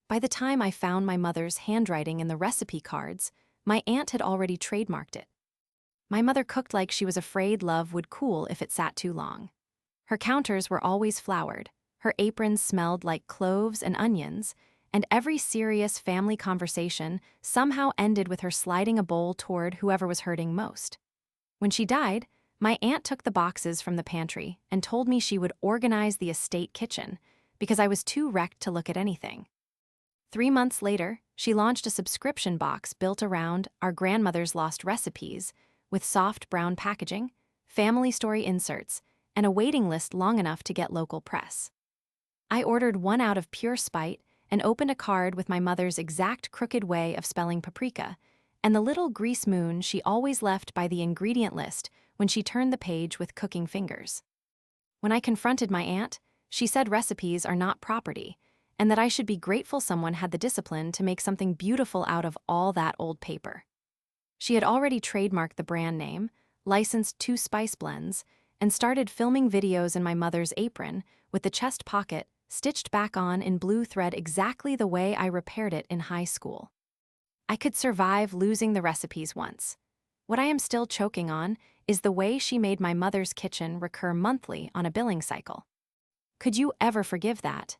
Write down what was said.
By the time I found my mother's handwriting in the recipe cards, my aunt had already trademarked it. My mother cooked like she was afraid love would cool if it sat too long. Her counters were always floured, her aprons smelled like cloves and onions, and every serious family conversation somehow ended with her sliding a bowl toward whoever was hurting most. When she died, my aunt took the boxes from the pantry and told me she would organize the estate kitchen because I was too wrecked to look at anything. 3 months later, she launched a subscription box built around our grandmother's lost recipes with soft brown packaging, family story inserts, and a waiting list long enough to get local press. I ordered one out of pure spite and opened a card with my mother's exact crooked way of spelling paprika and the little grease moon she always left by the ingredient list when she turned the page with cooking fingers. When I confronted my aunt, she said recipes are not property and that I should be grateful someone had the discipline to make something beautiful out of all that old paper. She had already trademarked the brand name, licensed 2 spice blends, and started filming videos in my mother's apron with the chest pocket stitched back on in blue thread exactly the way I repaired it in high school. I could survive losing the recipes once. What I am still choking on is the way she made my mother's kitchen recur monthly on a billing cycle. Could you ever forgive that?